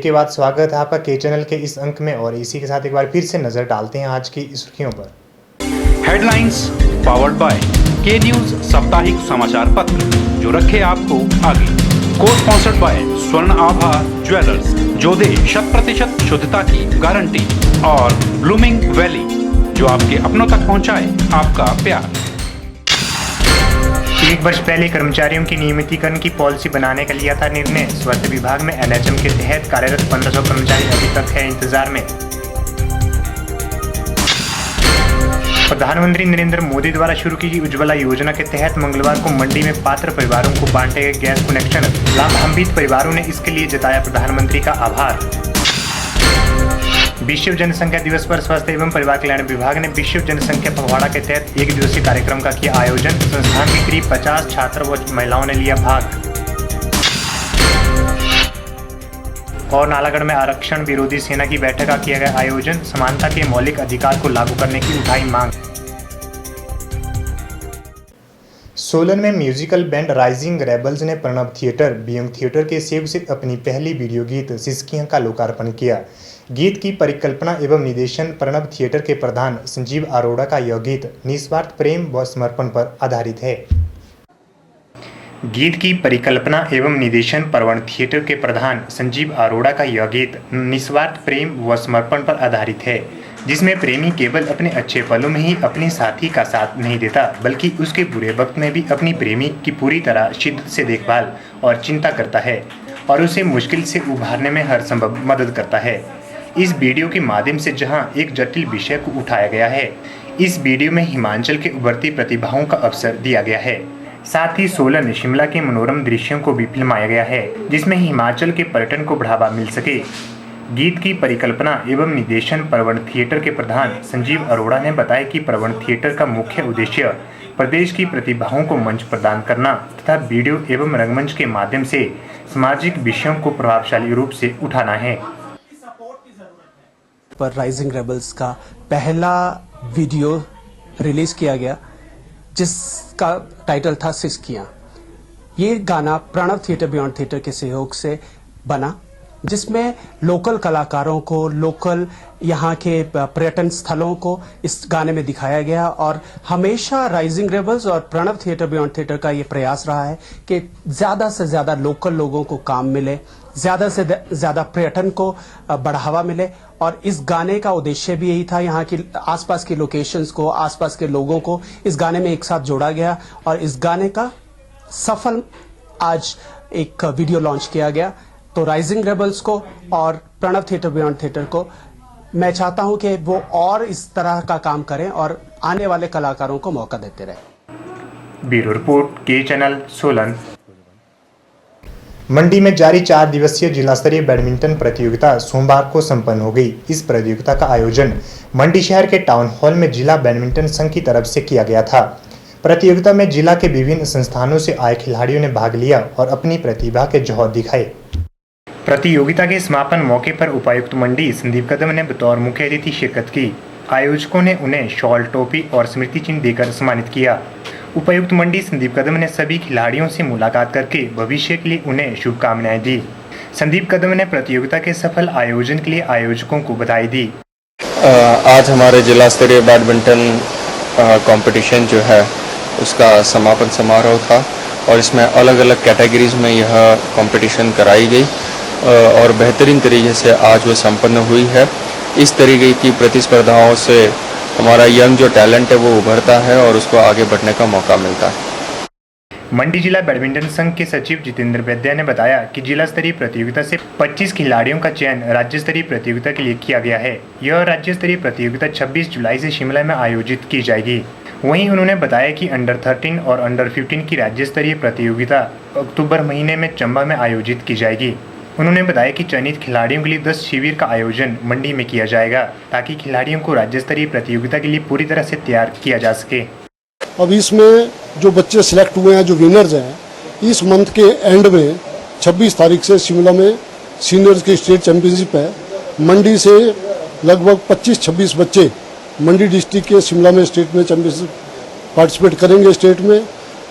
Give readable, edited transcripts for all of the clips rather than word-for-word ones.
Break के बाद स्वागत है आपका के चैनल के इस अंक में और इसी के साथ एक बार फिर से नजर डालते हैं आज की सुर्खियों पर। हेडलाइंस पावर्ड बाय के न्यूज साप्ताहिक समाचार पत्र जो रखे आपको आगे। को स्पॉन्सर्ड बाय स्वर्ण आभा ज्वेलर्स जो दे 100% शुद्धता की गारंटी और ब्लूमिंग वैली जो आपके अपनों तक पहुंचाए आपका प्यार। एक वर्ष पहले कर्मचारियों की नियमितीकरण की पॉलिसी बनाने का लिया था निर्णय। स्वास्थ्य विभाग में एनएचएम के तहत कार्यरत 1500 कर्मचारी अभी तक है इंतजार में। प्रधानमंत्री नरेंद्र मोदी द्वारा शुरू की गई उज्ज्वला योजना के तहत मंगलवार को मंडी में पात्र परिवारों को बांटे गए गैस कनेक्शन। लाभान्वित परिवारों ने इसके लिए जताया प्रधानमंत्री का आभार। विश्व जनसंख्या दिवस पर स्वास्थ्य एवं परिवार कल्याण विभाग ने विश्व जनसंख्या पखवाड़ा के तहत एक दिवसीय कार्यक्रम का किया आयोजन। संस्थान के करीब 50 छात्र व महिलाओं ने लिया भाग। और नालागढ़ में आरक्षण विरोधी सेना की बैठक का किया गया आयोजन। समानता के मौलिक अधिकार को लागू करने की उठाई मांग। सोलन में म्यूजिकल बैंड राइजिंग रेबल्स ने प्रणव थिएटर बीएम थिएटर के सेव से अपनी पहली वीडियो गीत सिसकियां का लोकार्पण किया। गीत की परिकल्पना एवं निर्देशन प्रणव थिएटर के प्रधान संजीव अरोड़ा का यह गीत निस्वार्थ प्रेम व समर्पण पर आधारित है। गीत की परिकल्पना एवं निर्देशन प्रणव थिएटर के प्रधान संजीव अरोड़ा का यह गीत निस्वार्थ प्रेम व समर्पण पर आधारित है, जिसमें प्रेमी केवल अपने अच्छे पलों में ही अपने साथी का साथ नहीं देता बल्कि उसके बुरे वक्त में भी अपनी प्रेमी की पूरी तरह शिद्दत से देखभाल और चिंता करता है और उसे मुश्किल से उभारने में हर संभव मदद करता है। इस वीडियो के माध्यम से जहां एक जटिल विषय को उठाया गया है, इस वीडियो में हिमाचल के उभरती प्रतिभाओं का अवसर दिया गया है। साथ ही सोलन शिमला के मनोरम दृश्यों को भी फिल्माया गया है, जिसमें हिमाचल के पर्यटन को बढ़ावा मिल सके। गीत की परिकल्पना एवं निर्देशन प्रवण थिएटर के प्रधान संजीव अरोड़ा ने बताया कि प्रवण थिएटर का मुख्य उद्देश्य प्रदेश की प्रतिभाओं को मंच प्रदान करना तथा वीडियो एवं रंगमंच के माध्यम से सामाजिक विषयों को प्रभावशाली रूप से उठाना है। पर राइजिंग रेबल्स का पहला वीडियो रिलीज किया गया जिसका टाइटल था सिसकियां। ये गाना प्रणव थिएटर बियॉन्ड थिएटर के सहयोग से बना, जिसमें लोकल कलाकारों को, लोकल यहाँ के पर्यटन स्थलों को इस गाने में दिखाया गया। और हमेशा राइजिंग रेबल्स और प्रणव थिएटर बियॉन्ड थिएटर का ये प्रयास रहा है कि ज़्यादा से ज़्यादा लोकल लोगों को काम मिले, ज़्यादा से ज़्यादा पर्यटन को बढ़ावा मिले। और इस गाने का उद्देश्य भी यही था, यहाँ की आसपास की लोकेशंस को, आसपास के लोगों को इस गाने में एक साथ जोड़ा गया और इस गाने का सफल आज एक वीडियो लॉन्च किया गया। तो राइजिंग रेबल्स को और प्रणव थिएटर बियॉन्ड थिएटर को मैं चाहता हूं कि वो और इस तरह का काम करें और आने वाले कलाकारों को मौका देते रहें। ब्यूरो रिपोर्ट के चैनल सोलन। मंडी में जारी 4 दिवसीय जिला स्तरीय बैडमिंटन प्रतियोगिता सोमवार को संपन्न हो गई। इस प्रतियोगिता का आयोजन मंडी शहर के टाउन हॉल में जिला बैडमिंटन संघ की तरफ से किया गया था। प्रतियोगिता में जिला के विभिन्न संस्थानों से आए खिलाड़ियों ने भाग लिया और अपनी प्रतिभा के जौहर दिखाए। प्रतियोगिता के समापन मौके पर उपायुक्त मंडी संदीप कदम ने बतौर मुख्य अतिथि शिरकत की। आयोजकों ने उन्हें शॉल, टोपी और स्मृति चिन्ह देकर सम्मानित किया। उपायुक्त मंडी संदीप कदम ने सभी खिलाड़ियों से मुलाकात करके भविष्य के लिए उन्हें शुभकामनाएं दी। संदीप कदम ने प्रतियोगिता के सफल आयोजन के लिए आयोजकों को बधाई दी। आज हमारे जिला स्तरीय बैडमिंटन कंपटीशन जो है उसका समापन समारोह था और इसमें अलग अलग कैटेगरीज में यह कंपटीशन कराई गई और बेहतरीन तरीके से आज वो संपन्न हुई है। इस तरीके की प्रतिस्पर्धाओं से हमारा यंग जो टैलेंट है वो उभरता है और उसको आगे बढ़ने का मौका मिलता है। मंडी जिला बैडमिंटन संघ के सचिव जितेंद्र वैद्य ने बताया कि जिला स्तरीय प्रतियोगिता से 25 खिलाड़ियों का चयन राज्य स्तरीय प्रतियोगिता के लिए किया गया है। यह राज्य स्तरीय प्रतियोगिता 26 जुलाई से शिमला में आयोजित की जाएगी। वहीं उन्होंने बताया कि अंडर 13 और अंडर 15 की राज्य स्तरीय प्रतियोगिता अक्टूबर महीने में चंबा में आयोजित की जाएगी। उन्होंने बताया कि चयनित खिलाड़ियों के लिए 10 शिविर का आयोजन मंडी में किया जाएगा ताकि खिलाड़ियों को राज्य स्तरीय प्रतियोगिता के लिए पूरी तरह से तैयार किया जा सके। अब इसमें जो बच्चे सिलेक्ट हुए हैं, जो विनर्स हैं, इस मंथ के एंड में 26 तारीख से शिमला में सीनियर्स की स्टेट चैंपियनशिप है। मंडी से लगभग 25-26 बच्चे मंडी डिस्ट्रिक्ट के शिमला में स्टेट में चैंपियनशिप पार्टिसिपेट करेंगे। स्टेट में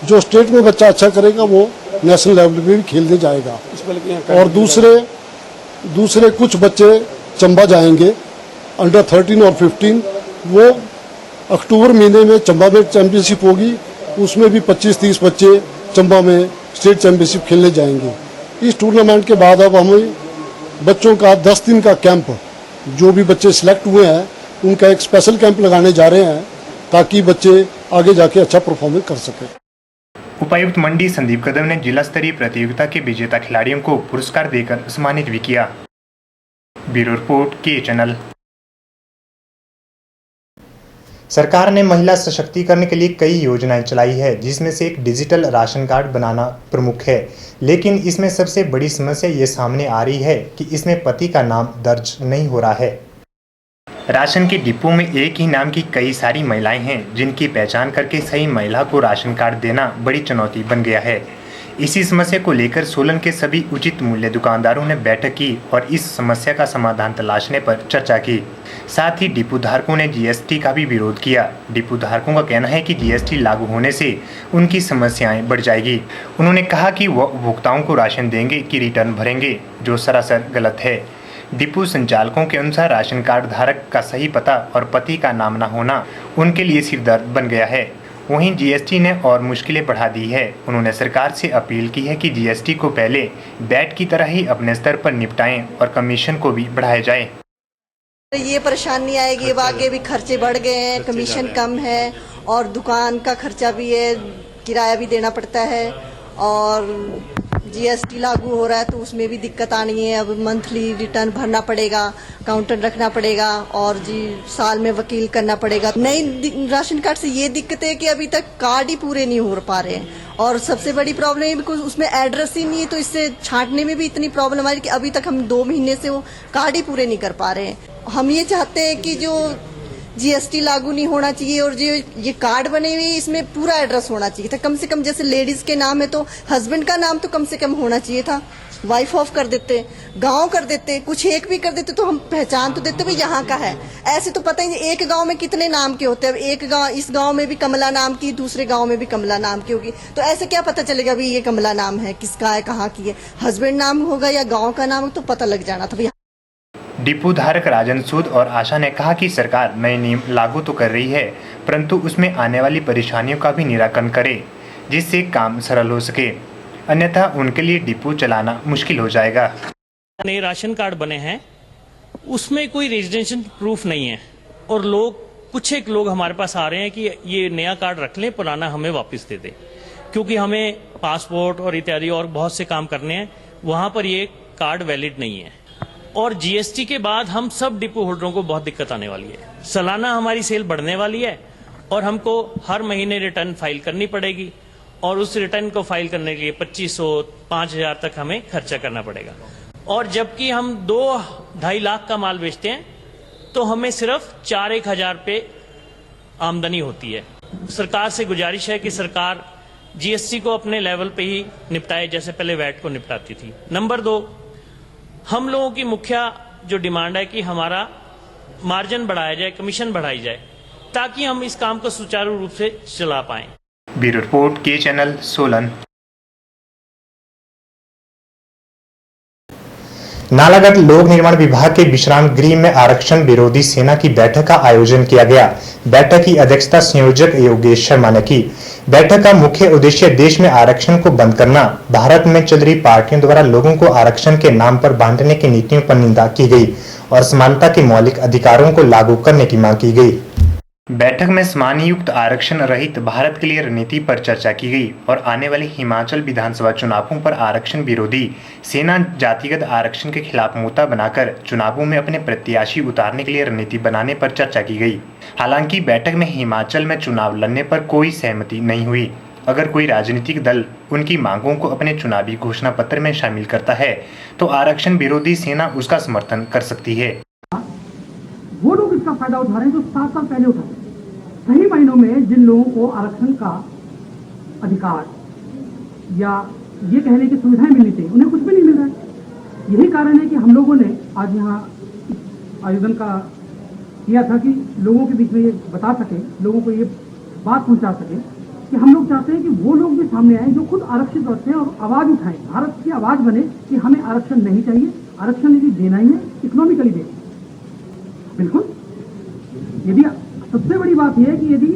जो स्टेट में बच्चा अच्छा करेगा वो नेशनल लेवल पे भी खेलने जाएगा। और दूसरे दूसरे कुछ बच्चे चंबा जाएंगे अंडर 13 और 15, वो अक्टूबर महीने में चंबा में चैंपियनशिप होगी, उसमें भी 25-30 बच्चे चंबा में स्टेट चैंपियनशिप खेलने जाएंगे। इस टूर्नामेंट के बाद अब हमें बच्चों का 10 दिन का कैंप, जो भी बच्चे सिलेक्ट हुए हैं उनका एक स्पेशल कैंप लगाने जा रहे हैं ताकि बच्चे आगे जाके अच्छा परफॉर्मेंस कर सकें। उपायुक्त मंडी संदीप कदम ने जिला स्तरीय प्रतियोगिता के विजेता खिलाड़ियों को पुरस्कार देकर सम्मानित भी किया। ब्यूरो रिपोर्ट के चैनल। सरकार ने महिला सशक्तिकरण के लिए कई योजनाएं चलाई है, जिसमें से एक डिजिटल राशन कार्ड बनाना प्रमुख है। लेकिन इसमें सबसे बड़ी समस्या ये सामने आ रही है कि इसमें पति का नाम दर्ज नहीं हो रहा है। राशन के डिपो में एक ही नाम की कई सारी महिलाएं हैं, जिनकी पहचान करके सही महिला को राशन कार्ड देना बड़ी चुनौती बन गया है। इसी समस्या को लेकर सोलन के सभी उचित मूल्य दुकानदारों ने बैठक की और इस समस्या का समाधान तलाशने पर चर्चा की। साथ ही डिपो धारकों ने जीएसटी का भी विरोध किया। डिपो धारकों का कहना है कि जीएसटी लागू होने से उनकी समस्याएं बढ़ जाएगी। उन्होंने कहा कि वह उपभोक्ताओं को राशन देंगे कि रिटर्न भरेंगे, जो सरासर गलत है। डिपो संचालकों के अनुसार राशन कार्ड धारक का सही पता और पति का नाम न होना उनके लिए सिरदर्द बन गया है। वहीं जीएसटी ने और मुश्किलें बढ़ा दी है। उन्होंने सरकार से अपील की है कि जीएसटी को पहले बैट की तरह ही अपने स्तर पर निपटाएं और कमीशन को भी बढ़ाया जाए। ये परेशानी आएगी, अब आगे भी खर्चे बढ़ गए हैं, कमीशन कम है और दुकान का खर्चा भी है, किराया भी देना पड़ता है और जीएसटी लागू हो रहा है तो उसमें भी दिक्कत आनी है। अब मंथली रिटर्न भरना पड़ेगा, अकाउंटेंट रखना पड़ेगा और साल में वकील करना पड़ेगा। नई राशन कार्ड से ये दिक्कत है कि अभी तक कार्ड ही पूरे नहीं हो पा रहे हैं और सबसे बड़ी प्रॉब्लम है बिकॉज उसमें एड्रेस ही नहीं है, तो इससे छांटने में भी इतनी प्रॉब्लम आ रही है कि अभी तक हम 2 महीने से वो कार्ड ही पूरे नहीं कर पा रहे हैं। हम ये चाहते हैं कि जो जीएसटी लागू नहीं होना चाहिए और जो ये कार्ड बने हुए इसमें पूरा एड्रेस होना चाहिए था। कम से कम जैसे लेडीज के नाम है तो हस्बैंड का नाम तो कम से कम होना चाहिए था। वाइफ ऑफ कर देते, गांव कर देते, कुछ एक भी कर देते तो हम पहचान तो देते भाई यहाँ का है। ऐसे तो पता ही नहीं एक गांव में कितने नाम के होते हैं। अब एक गांव, इस गांव में भी कमला नाम की, दूसरे गांव में भी कमला नाम की होगी, तो ऐसे क्या पता चलेगा भाई ये कमला नाम है, किसका है, कहाँ की है। हस्बैंड नाम होगा या गाँव का नाम तो पता लग जाना था भैया। डिपो धारक राजन सूद और आशा ने कहा कि सरकार नए नियम लागू तो कर रही है, परंतु उसमें आने वाली परेशानियों का भी निराकरण करे, जिससे काम सरल हो सके, अन्यथा उनके लिए डिपो चलाना मुश्किल हो जाएगा। नए राशन कार्ड बने हैं, उसमें कोई रेजिडेंशियल प्रूफ नहीं है और कुछ एक लोग हमारे पास आ रहे हैं कि ये नया कार्ड रख लें, पुराना हमें वापस दे दें, क्योंकि हमें पासपोर्ट और इत्यादि और बहुत से काम करने हैं, वहां पर ये कार्ड वैलिड नहीं है। और जीएसटी के बाद हम सब डिपो होल्डरों को बहुत दिक्कत आने वाली है। सालाना हमारी सेल बढ़ने वाली है और हमको हर महीने रिटर्न फाइल करनी पड़ेगी और उस रिटर्न को फाइल करने के लिए 2500-5000 तक हमें खर्चा करना पड़ेगा। और जबकि हम 2-2.5 लाख का माल बेचते हैं तो हमें सिर्फ 4-1 हजार पे आमदनी होती है। सरकार से गुजारिश है कि सरकार जीएसटी को अपने लेवल पे ही निपटाए, जैसे पहले वैट को निपटाती थी। नंबर 2, हम लोगों की मुख्य जो डिमांड है कि हमारा मार्जिन बढ़ाया जाए, कमीशन बढ़ाई जाए, ताकि हम इस काम को सुचारू रूप से चला पाएं। ब्यूरो रिपोर्ट के चैनल सोलन। नालागढ़ लोक निर्माण विभाग के विश्राम गृह में आरक्षण विरोधी सेना की बैठक का आयोजन किया गया। बैठक की अध्यक्षता संयोजक योगेश शर्मा ने की। बैठक का मुख्य उद्देश्य देश में आरक्षण को बंद करना, भारत में चल रही पार्टियों द्वारा लोगों को आरक्षण के नाम पर बांटने की नीतियों पर निंदा की गई और समानता के मौलिक अधिकारों को लागू करने की मांग की गई। बैठक में समानयुक्त आरक्षण रहित भारत के लिए रणनीति पर चर्चा की गई और आने वाले हिमाचल विधानसभा चुनावों पर आरक्षण विरोधी सेना जातिगत आरक्षण के खिलाफ मुद्दा बनाकर चुनावों में अपने प्रत्याशी उतारने के लिए रणनीति बनाने पर चर्चा की गई। हालांकि बैठक में हिमाचल में चुनाव लड़ने पर कोई सहमति नहीं हुई। अगर कोई राजनीतिक दल उनकी मांगों को अपने चुनावी घोषणा पत्र में शामिल करता है तो आरक्षण विरोधी सेना उसका समर्थन कर सकती है। वो लोग इसका फायदा उठा रहे हैं जो 7 साल पहले उठाए। सही मायनों में जिन लोगों को आरक्षण का अधिकार या ये कहने की सुविधाएं मिलनी चाहिए, उन्हें कुछ भी नहीं मिल रहा है। यही कारण है कि हम लोगों ने आज यहाँ आयोजन का किया था कि लोगों के बीच में ये बता सके, लोगों को ये बात पहुंचा सके कि हम लोग चाहते हैं कि वो लोग भी सामने आए जो खुद आरक्षित होते हैं और आवाज उठाएं, भारत की आवाज बने कि हमें आरक्षण नहीं चाहिए, आरक्षण यदि देना ही है, इकोनॉमिकली देना, बिल्कुल। यदि सबसे बड़ी बात यह है कि यदि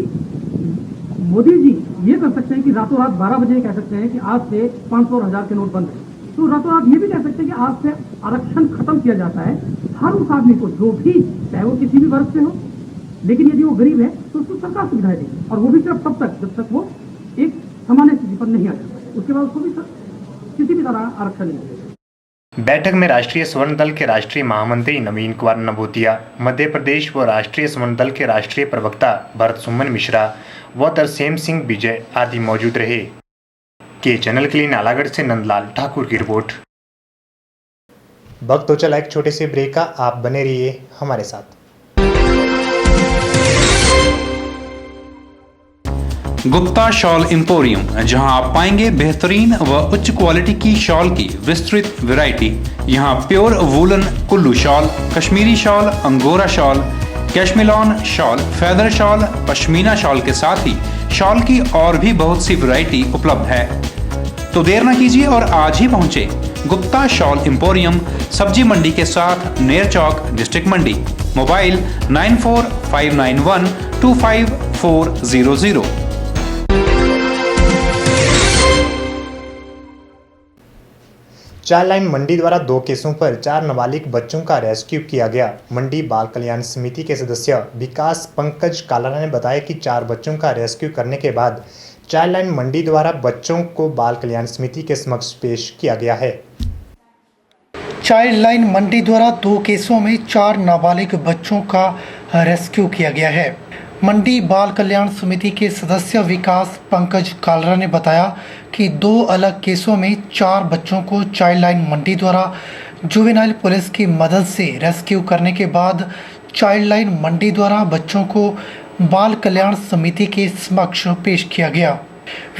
मोदी जी ये कर सकते हैं कि रातों रात 12 बजे कह सकते हैं कि आज से 500 और 1000 के नोट बंद है, तो रातों रात ये भी कह सकते हैं कि आज से आरक्षण खत्म किया जाता है हर उस आदमी को, जो भी, चाहे वो किसी भी वर्ग से हो, लेकिन यदि वो गरीब है तो उसको सरकार सुविधाएं देगी, और वो भी सिर्फ तब तक जब तक वो एक सामान्य स्थिति पर नहीं आ जाता, उसके बाद उसको भी किसी भी तरह आरक्षण नहीं मिलेगा। बैठक में राष्ट्रीय स्वर्ण दल के राष्ट्रीय महामंत्री नवीन कुमार नभोतिया, मध्य प्रदेश व राष्ट्रीय स्वर्ण दल के राष्ट्रीय प्रवक्ता भरत सुमन मिश्रा व तरसेम सिंह विजय आदि मौजूद रहे। के चैनल के लिए नालागढ़ से नंदलाल ठाकुर की रिपोर्ट। वक्त तो चला एक छोटे से ब्रेक का, आप बने रहिए हमारे साथ। गुप्ता शॉल एम्पोरियम, जहां आप पाएंगे बेहतरीन व उच्च क्वालिटी की शॉल की विस्तृत वैरायटी। यहां pure woollen Kullu shawl, Kashmiri shawl, angora shawl, cashmilon shawl, feather shawl, pashmina shawl के साथ ही शॉल की और भी बहुत सी वैरायटी उपलब्ध है। तो देर न कीजिए और आज ही पहुंचे गुप्ता शॉल एम्पोरियम, सब्जी मंडी के साथ, नेर चौक, डिस्ट्रिक्ट मंडी। मोबाइल 9459125400। चाइल्ड लाइन मंडी द्वारा 2 केसों पर 4 नाबालिग बच्चों का रेस्क्यू किया गया। मंडी बाल कल्याण समिति के सदस्य विकास पंकज कालारा ने बताया कि 4 बच्चों का रेस्क्यू करने के बाद चाइल्ड लाइन मंडी द्वारा बच्चों को बाल कल्याण समिति के समक्ष पेश किया गया है। चाइल्ड लाइन मंडी द्वारा 2 केसों में 4 नाबालिग बच्चों का रेस्क्यू किया गया है। मंडी बाल कल्याण समिति के सदस्य विकास पंकज कालरा ने बताया कि 2 अलग केसों में 4 बच्चों को चाइल्ड लाइन मंडी द्वारा जुवेनाइल पुलिस की मदद से रेस्क्यू करने के बाद चाइल्ड लाइन मंडी द्वारा बच्चों को बाल कल्याण समिति के समक्ष पेश किया गया।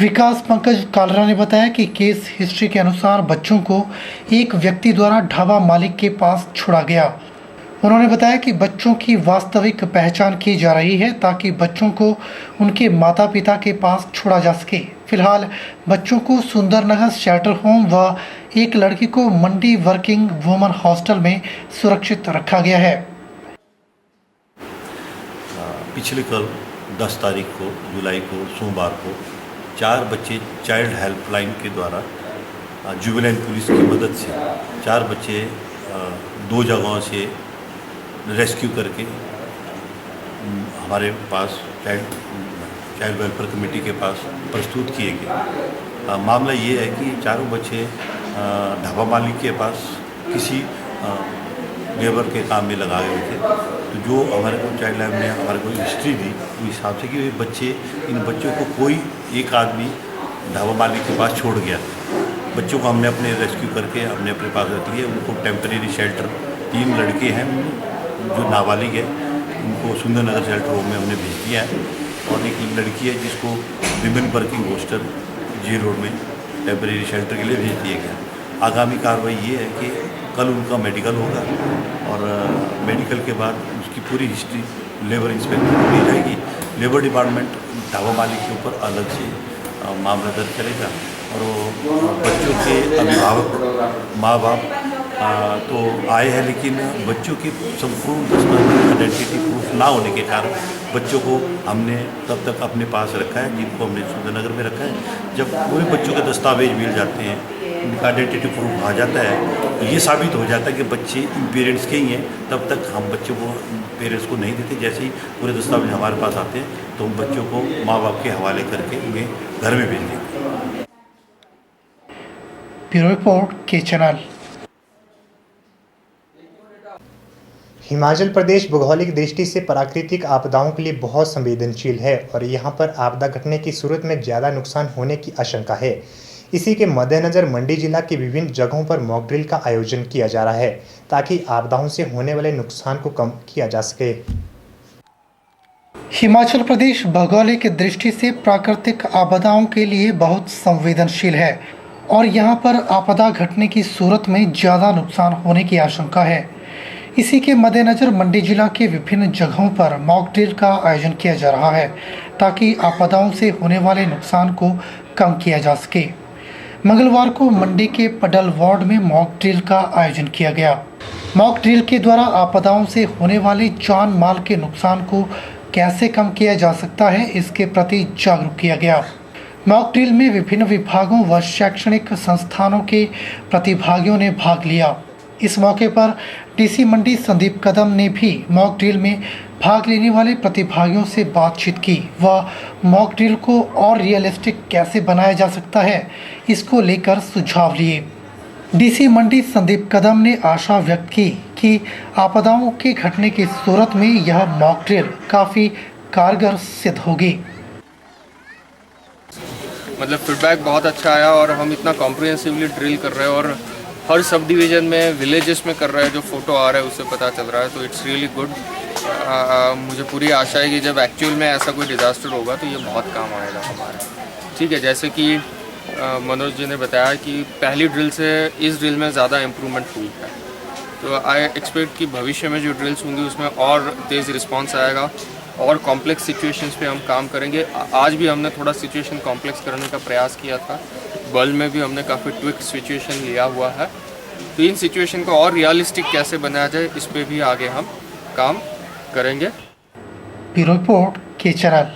विकास पंकज कालरा ने बताया कि केस हिस्ट्री के अनुसार बच्चों को एक व्यक्ति द्वारा ढाबा मालिक के पास छोड़ा गया। उन्होंने बताया कि बच्चों की वास्तविक पहचान की जा रही है ताकि बच्चों को उनके माता पिता के पास छोड़ा जा सके। फिलहाल बच्चों को सुंदरनगर शेल्टर होम व एक लड़की को मंडी वर्किंग वुमन हॉस्टल में सुरक्षित रखा गया है। पिछले कल 10 तारीख को जुलाई को सोमवार को 4 बच्चे चाइल्ड हेल्पलाइन के द्वारा जुवेनाइल पुलिस की मदद से 4 बच्चे 2 जगहों से रेस्क्यू करके हमारे पास चाइल्ड वेलफेयर कमेटी के पास प्रस्तुत किए गए। मामला ये है कि चारों बच्चे ढाबा मालिक के पास किसी लेबर के काम में लगाए हुए थे। तो जो हमारे को चाइल्ड लाइन ने हमारे को हिस्ट्री दी उस हिसाब से कि इन बच्चों को कोई एक आदमी ढाबा मालिक के पास छोड़ गया। बच्चों को हमने अपने रेस्क्यू करके हमने अपने पास रख लिए। उनको टेम्परेरी शेल्टर 3 लड़के हैं जो नाबालिग है, उनको सुंदरनगर शेल्टर होम में हमने भेज दिया है और एक लड़की है जिसको विमेन वर्किंग हॉस्टल जी रोड में टेम्परेरी शेल्टर के लिए भेज दिया गया। आगामी कार्रवाई ये है कि कल उनका मेडिकल होगा और मेडिकल के बाद उसकी पूरी हिस्ट्री लेबर इंस्पेक्टर को दी जाएगी। लेबर डिपार्टमेंट ढाबा मालिक के ऊपर अलग से मामला दर्ज करेगा और बच्चों के अभिभावक माँ बाप तो आए हैं, लेकिन बच्चों की संपूर्ण दस्तावेज आइडेंटिटी प्रूफ ना होने के कारण बच्चों को हमने तब तक अपने पास रखा है, जिनको हमने सुंदरनगर में रखा है। जब पूरे बच्चों के दस्तावेज मिल जाते हैं, उनका आइडेंटिटी प्रूफ आ जाता है, तो ये साबित हो जाता है कि बच्चे इन पेरेंट्स के ही हैं, तब तक हम बच्चों को पेरेंट्स को नहीं देते। जैसे ही पूरे दस्तावेज हमारे पास आते हैं तो हम बच्चों को माँ बाप के हवाले करके उन्हें घर में भेज देंगे। ब्यूरो रिपोर्ट के चैनल। हिमाचल प्रदेश भौगोलिक दृष्टि से प्राकृतिक आपदाओं के लिए बहुत संवेदनशील है और यहाँ पर आपदा घटने की सूरत में ज़्यादा नुकसान होने की आशंका है। इसी के मद्देनज़र मंडी जिला की विभिन्न जगहों पर मॉक ड्रिल का आयोजन किया जा रहा है ताकि आपदाओं से होने वाले नुकसान को कम किया जा सके। हिमाचल प्रदेश भौगोलिक दृष्टि से प्राकृतिक आपदाओं के लिए बहुत संवेदनशील है और यहाँ पर आपदा घटने की सूरत में ज़्यादा नुकसान होने की आशंका है। इसी के मद्देनज़र मंडी जिला के विभिन्न जगहों पर मॉक ड्रिल का आयोजन किया जा रहा है ताकि आपदाओं से होने वाले नुकसान को कम किया जा सके। मंगलवार को मंडी के पडल वार्ड में मॉक ड्रिल का आयोजन किया गया। मॉक ड्रिल के द्वारा आपदाओं से होने वाले जान माल के नुकसान को कैसे कम किया जा सकता है, इसके प्रति जागरूक किया गया। मॉक ड्रिल में विभिन्न विभागों व शैक्षणिक संस्थानों के प्रतिभागियों ने भाग लिया। इस मौके पर डीसी मंडी संदीप कदम ने भी मॉक ड्रिल में भाग लेने वाले प्रतिभागियों से बातचीत की व मॉक ड्रिल को और रियलिस्टिक कैसे बनाया जा सकता है, इसको लेकर सुझाव लिए। डीसी मंडी संदीप कदम ने आशा व्यक्त की कि आपदाओं के घटने की सूरत में यह मॉक ड्रिल काफ़ी कारगर सिद्ध होगी। मतलब फीडबैक बहुत अच्छा आया और हम इतना कॉम्प्रिहेंसिवली ड्रिल कर रहे हैं और हर सब डिवीज़न में विलेजेस में कर रहे हैं। जो फ़ोटो आ रहा है उससे पता चल रहा है, तो इट्स रियली गुड। मुझे पूरी आशा है कि जब एक्चुअल में ऐसा कोई डिज़ास्टर होगा तो ये बहुत काम आएगा हमारे। ठीक है, जैसे कि मनोज जी ने बताया कि पहली ड्रिल से इस ड्रिल में ज़्यादा इम्प्रूवमेंट हुई है, तो आई एक्सपेक्ट कि भविष्य में जो ड्रिल्स होंगी उसमें और तेज़ रिस्पांस आएगा और कॉम्प्लेक्स सिचुएशंस पे हम काम करेंगे। आज भी हमने थोड़ा सिचुएशन कॉम्प्लेक्स करने का प्रयास किया था। बल्ब में भी हमने काफ़ी ट्विक सिचुएशन लिया हुआ है, तो इन सिचुएशन को और रियलिस्टिक कैसे बनाया जाए इस पे भी आगे हम काम करेंगे। ब्यूरो रिपोर्ट के चैनल।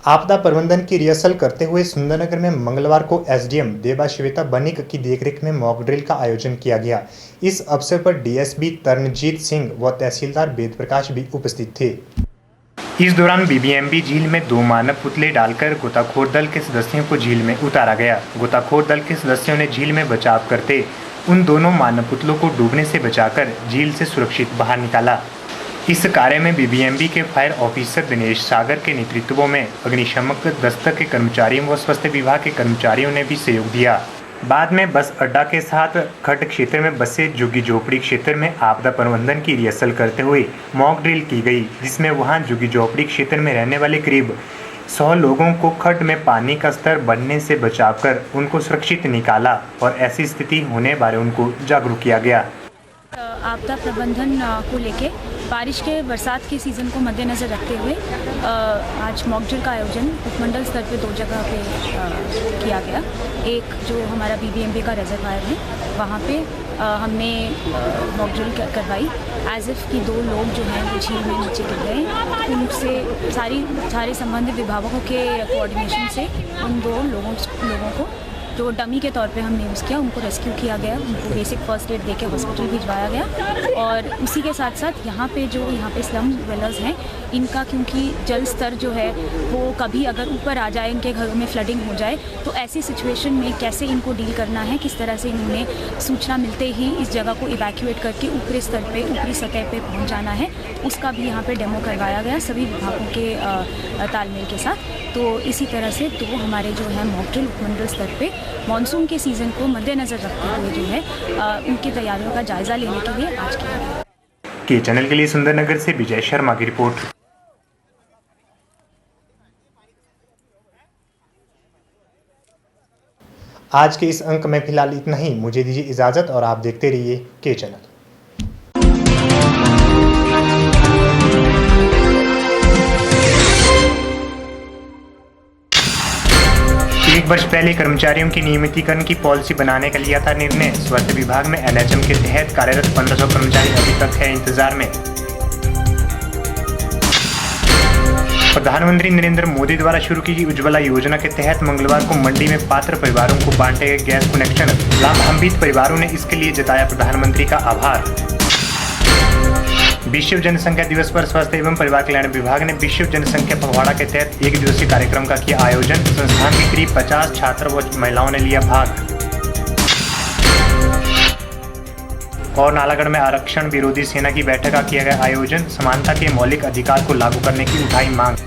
आपदा प्रबंधन की रिहर्सल करते हुए सुंदरनगर में मंगलवार को एसडीएम देबा श्वेता बनिक की देखरेख में मॉक ड्रिल का आयोजन किया गया। इस अवसर पर डीएसपी तरनजीत सिंह व तहसीलदार वेद प्रकाश भी उपस्थित थे। इस दौरान बीबीएमबी झील में 2 मानव पुतले डालकर गोताखोर दल के सदस्यों को झील में उतारा गया। गोताखोर दल के सदस्यों ने झील में बचाव करते उन दोनों मानव पुतलों को डूबने से बचाकर झील से सुरक्षित बाहर निकाला। इस कार्य में बीबीएमबी के फायर ऑफिसर दिनेश सागर के नेतृत्व में अग्निशमक दस्ते के कर्मचारियों व स्वास्थ्य विभाग के कर्मचारियों ने भी सहयोग दिया। बाद में बस अड्डा के साथ खड्ड क्षेत्र में बसे झुग्गी झोपड़ी क्षेत्र में आपदा प्रबंधन की रिहर्सल करते हुए मॉक ड्रिल की गई, जिसमें वहां झुग्गी झोपड़ी क्षेत्र में रहने वाले करीब 100 लोगों को खड्ड में पानी का स्तर बढ़ने से बचाकर उनको सुरक्षित निकाला और ऐसी स्थिति होने बारे उनको जागरूक किया गया। आपदा प्रबंधन को लेके बारिश के बरसात के सीज़न को मद्देनज़र रखते हुए आज मॉक ड्रिल का आयोजन उपमंडल स्तर पे 2 जगह पे किया गया। एक जो हमारा बीबीएमबी का रिजर्वायर है वहाँ पे हमने मॉक ड्रिल करवाई एज इफ़ कि 2 लोग जो हैं वो झील में नीचे गिर गए। उनसे सारे संबंधित विभागों के कोऑर्डिनेशन से उन 2 लोगों को जो डमी के तौर पे हमने यूज़ किया, उनको रेस्क्यू किया गया, उनको बेसिक फर्स्ट एड देके हॉस्पिटल भिजवाया गया। और उसी के साथ साथ यहाँ पे स्लम ड्वेलर्स हैं, इनका क्योंकि जल स्तर जो है वो कभी अगर ऊपर आ जाए, इनके घरों में फ्लडिंग हो जाए, तो ऐसी सिचुएशन में कैसे इनको डील करना है, किस तरह से इन्होंने सूचना मिलते ही इस जगह को इवैक्यूएट करके ऊपरी सतह पे पहुँच जाना है, उसका भी यहाँ पे डेमो करवाया गया सभी विभागों के तालमेल के साथ। तो इसी तरह से 2 हमारे जो है मॉक ड्रिल उपमंडल स्तर पे मानसून के सीज़न को मद्देनज़र रखते हुए जो है उनकी तैयारियों का जायज़ा लेने के लिए आज किया गया। के चैनल के लिए सुंदरनगर से विजय शर्मा की रिपोर्ट। आज के इस अंक में फिलहाल इतना ही। मुझे दीजिए इजाज़त और आप देखते रहिए के चैनल। एक वर्ष पहले कर्मचारियों की नियमितीकरण की पॉलिसी बनाने का लिया था निर्णय। स्वास्थ्य विभाग में एनएचएम के तहत कार्यरत 1500 कर्मचारी अभी तक है इंतजार में। प्रधानमंत्री नरेंद्र मोदी द्वारा शुरू की गई उज्ज्वला योजना के तहत मंगलवार को मंडी में पात्र परिवारों को बांटे गए गैस कनेक्शन। लाभान्वित परिवारों ने इसके लिए जताया प्रधानमंत्री का आभार। विश्व जनसंख्या दिवस पर स्वास्थ्य एवं परिवार कल्याण विभाग ने विश्व जनसंख्या पखवाड़ा के तहत 1 दिवसीय कार्यक्रम का किया आयोजन। संस्थान के करीब 50 छात्र व महिलाओं ने लिया भाग। और नालागढ़ में आरक्षण विरोधी सेना की बैठक का किया गया आयोजन। समानता के मौलिक अधिकार को लागू करने की उठाई मांग।